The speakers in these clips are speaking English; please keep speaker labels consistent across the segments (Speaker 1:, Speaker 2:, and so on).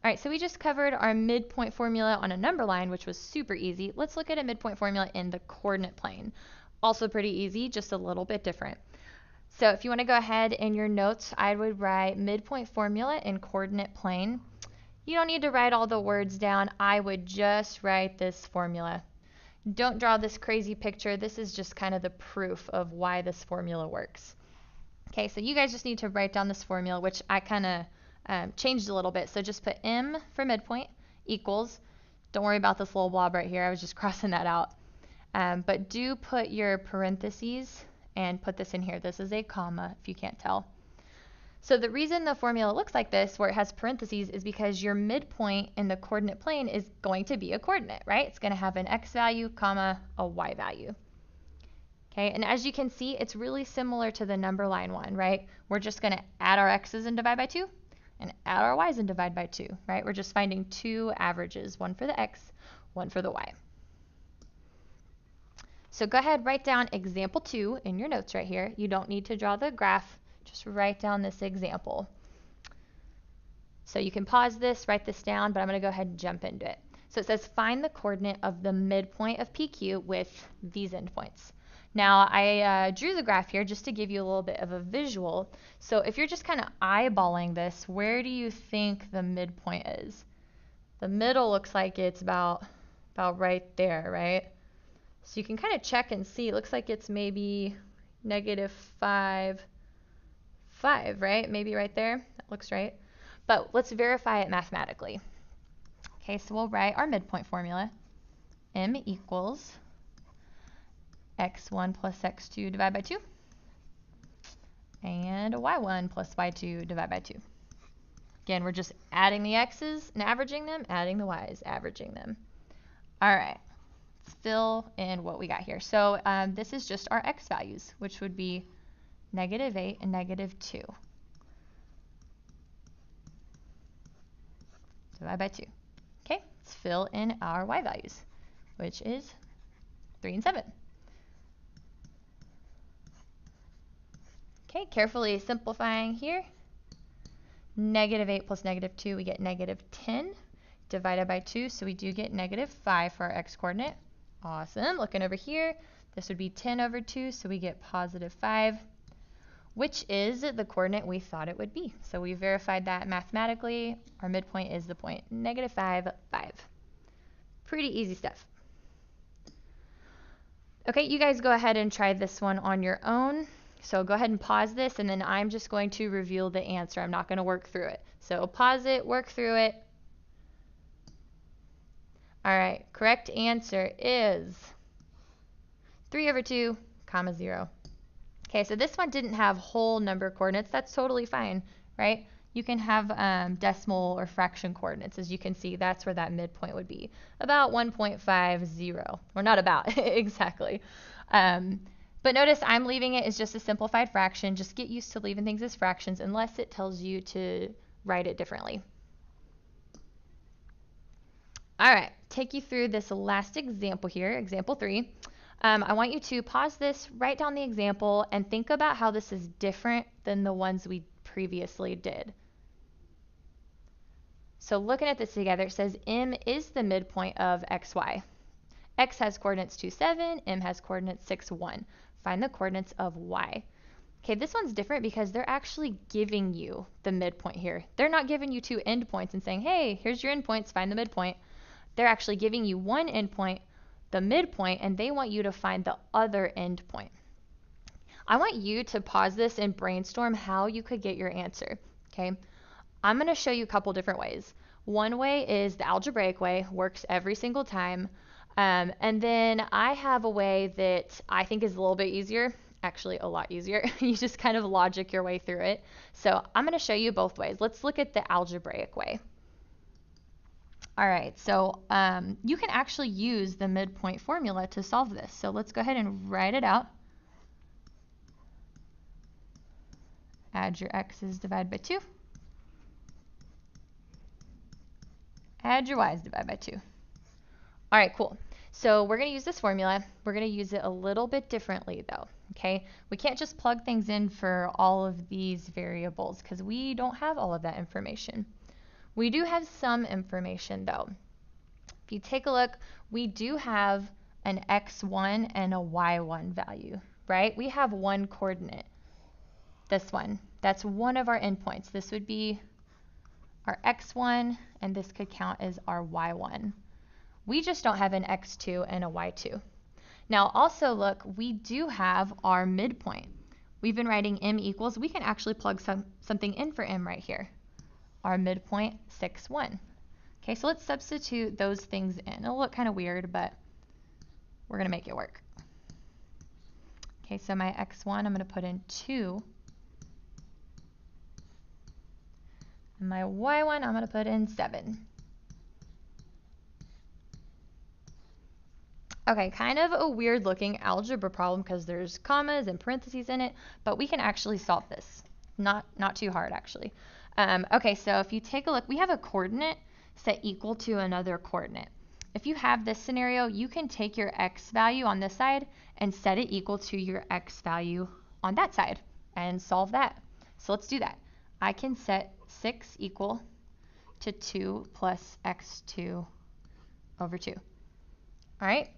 Speaker 1: All right, so we just covered our midpoint formula on a number line, which was super easy. Let's look at a midpoint formula in the coordinate plane. Also pretty easy, just a little bit different. So if you want to go ahead in your notes, I would write midpoint formula in coordinate plane. You don't need to write all the words down. I would just write this formula. Don't draw this crazy picture. This is just kind of the proof of why this formula works. Okay, so you guys just need to write down this formula, which I kind of changed a little bit. So just put M for midpoint equals, don't worry about this little blob right here, I was just crossing that out. But do put your parentheses and put this in here. This is a comma if you can't tell. So the reason the formula looks like this, where it has parentheses, is because your midpoint in the coordinate plane is going to be a coordinate, right? It's going to have an x value, comma, a y value. Okay, and as you can see, it's really similar to the number line one, right? We're just going to add our x's and divide by 2, and add our y's and divide by 2, right? We're just finding two averages, one for the x, one for the y. So go ahead, write down example 2 in your notes right here. You don't need to draw the graph, just write down this example. So you can pause this, write this down, but I'm going to go ahead and jump into it. So it says find the coordinate of the midpoint of PQ with these endpoints. Now I drew the graph here just to give you a little bit of a visual. So if you're just kind of eyeballing this, where do you think the midpoint is? The middle looks like it's about right there, right? So you can kind of check and see. It looks like it's maybe -5, 5, right? Maybe right there. That looks right. But let's verify it mathematically. Okay, so we'll write our midpoint formula. M equals x1 plus x2 divided by 2, and y1 plus y2 divided by 2. Again, we're just adding the x's and averaging them, adding the y's, averaging them. All right, let's fill in what we got here. So this is just our x values, which would be -8 and -2. Divided by 2. Okay, let's fill in our y values, which is 3 and 7. Okay, carefully simplifying here. -8 plus -2, we get -10 divided by 2, so we do get -5 for our x coordinate. Awesome. Looking over here, this would be 10 over 2, so we get +5, which is the coordinate we thought it would be. So we verified that mathematically. Our midpoint is the point -5, 5. Pretty easy stuff. Okay, you guys go ahead and try this one on your own. So go ahead and pause this, and then I'm just going to reveal the answer. I'm not going to work through it. So pause it, work through it. All right, correct answer is 3 over 2, comma 0. Okay, so this one didn't have whole number coordinates. That's totally fine, right? You can have decimal or fraction coordinates. As you can see, that's where that midpoint would be, about 1.50, or not about, exactly. But notice I'm leaving it as just a simplified fraction. Just get used to leaving things as fractions unless it tells you to write it differently. All right, take you through this last example here, example 3. I want you to pause this, write down the example, and think about how this is different than the ones we previously did. So looking at this together, it says M is the midpoint of xy. X has coordinates 2, 7, M has coordinates 6, 1. Find the coordinates of y. Okay, this one's different because they're actually giving you the midpoint here. They're not giving you two endpoints and saying, hey, here's your endpoints, find the midpoint. They're actually giving you one endpoint, the midpoint, and they want you to find the other endpoint. I want you to pause this and brainstorm how you could get your answer, okay? I'm going to show you a couple different ways. One way is the algebraic way, works every single time. And then I have a way that I think is a little bit easier, actually a lot easier. You just kind of logic your way through it. So I'm going to show you both ways. Let's look at the algebraic way. All right, so you can actually use the midpoint formula to solve this. So let's go ahead and write it out. Add your x's, divide by 2. Add your y's, divide by 2. All right, cool. So we're going to use this formula. We're going to use it a little bit differently though, okay? We can't just plug things in for all of these variables because we don't have all of that information. We do have some information though. If you take a look, we do have an x1 and a y1 value, right? We have one coordinate, this one. That's one of our endpoints. This would be our x1, and this could count as our y1. We just don't have an x2 and a y2. Now also look, we do have our midpoint. We've been writing m equals, we can actually plug something in for m right here. Our midpoint, 6, 1. Okay, so let's substitute those things in. It'll look kind of weird, but we're gonna make it work. Okay, so my x1, I'm gonna put in 2. And my y1, I'm gonna put in 7. Okay, kind of a weird looking algebra problem because there's commas and parentheses in it, but we can actually solve this. Not too hard actually. Okay, so if you take a look, we have a coordinate set equal to another coordinate. If you have this scenario, you can take your x value on this side and set it equal to your x value on that side and solve that. So let's do that. I can set 6 equal to 2 plus x2 over 2. All right.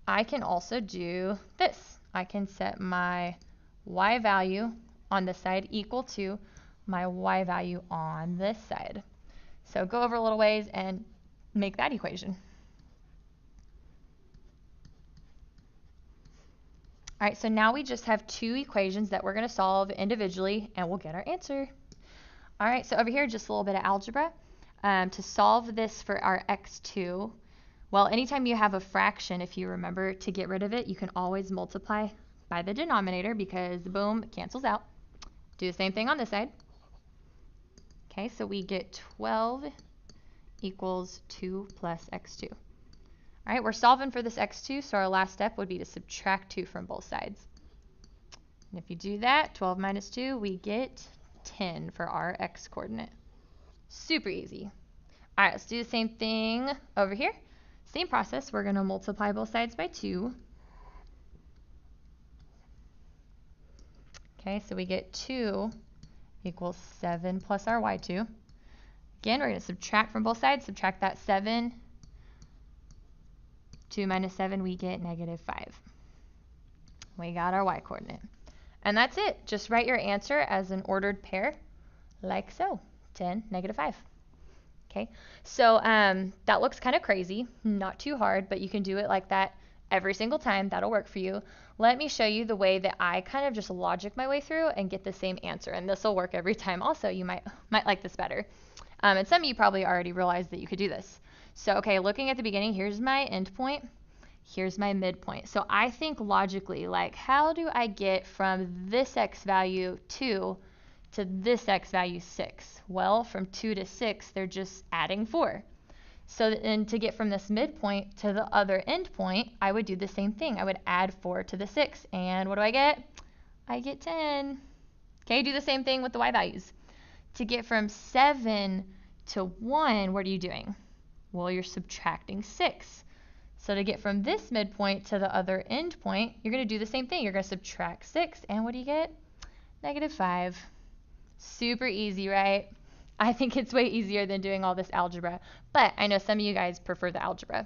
Speaker 1: I can also do this. I can set my y value on this side equal to my y value on this side. So go over a little ways and make that equation. All right, so now we just have two equations that we're going to solve individually, and we'll get our answer. All right, so over here, just a little bit of algebra. To solve this for our x2, well, anytime you have a fraction, if you remember to get rid of it, you can always multiply by the denominator because, boom, it cancels out. Do the same thing on this side. Okay, so we get 12 equals 2 plus x2. All right, we're solving for this x2, so our last step would be to subtract 2 from both sides. And if you do that, 12 minus 2, we get 10 for our x coordinate. Super easy. All right, let's do the same thing over here. Same process, we're going to multiply both sides by 2. Okay, so we get 2 equals 7 plus our y2. Again, we're going to subtract from both sides, subtract that 7. 2 minus 7, we get negative 5. We got our y coordinate. And that's it. Just write your answer as an ordered pair, like so, 10, negative 5. Okay, so that looks kind of crazy, not too hard, but you can do it like that every single time. That'll work for you. Let me show you the way that I kind of just logic my way through and get the same answer, and this will work every time. Also, you might like this better. And some of you probably already realized that you could do this. So, okay, looking at the beginning, here's my endpoint, here's my midpoint. So I think logically, like, how do I get from this x value 2 to this x value 6? Well, from 2 to 6, they're just adding 4. So then to get from this midpoint to the other endpoint, I would do the same thing. I would add 4 to the 6, and what do I get? I get 10. Okay, do the same thing with the y values. To get from 7 to 1, what are you doing? Well, you're subtracting 6. So to get from this midpoint to the other endpoint, you're going to do the same thing. You're going to subtract 6, and what do you get? Negative 5. Super easy, right? I think it's way easier than doing all this algebra, but I know some of you guys prefer the algebra.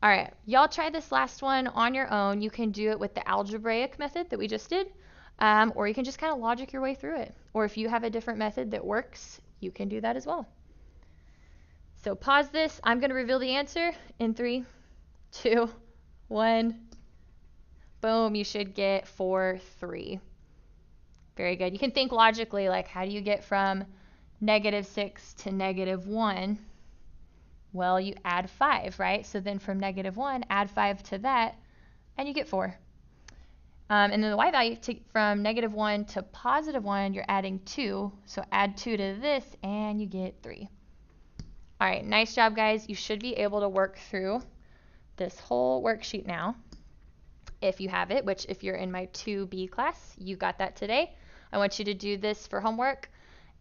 Speaker 1: All right, y'all try this last one on your own. You can do it with the algebraic method that we just did, or you can just kind of logic your way through it. Or if you have a different method that works, you can do that as well. So pause this. I'm going to reveal the answer in 3, 2, 1. Boom, you should get 4, 3. Very good. You can think logically, like, how do you get from negative 6 to negative 1? Well, you add 5, right? So then from negative 1, add 5 to that, and you get 4. And then the y value, from negative 1 to positive 1, you're adding 2. So add 2 to this, and you get 3. All right, nice job, guys. You should be able to work through this whole worksheet now, if you have it, which if you're in my 2B class, you got that today. I want you to do this for homework,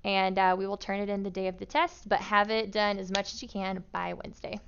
Speaker 1: and we will turn it in the day of the test, but have it done as much as you can by Wednesday.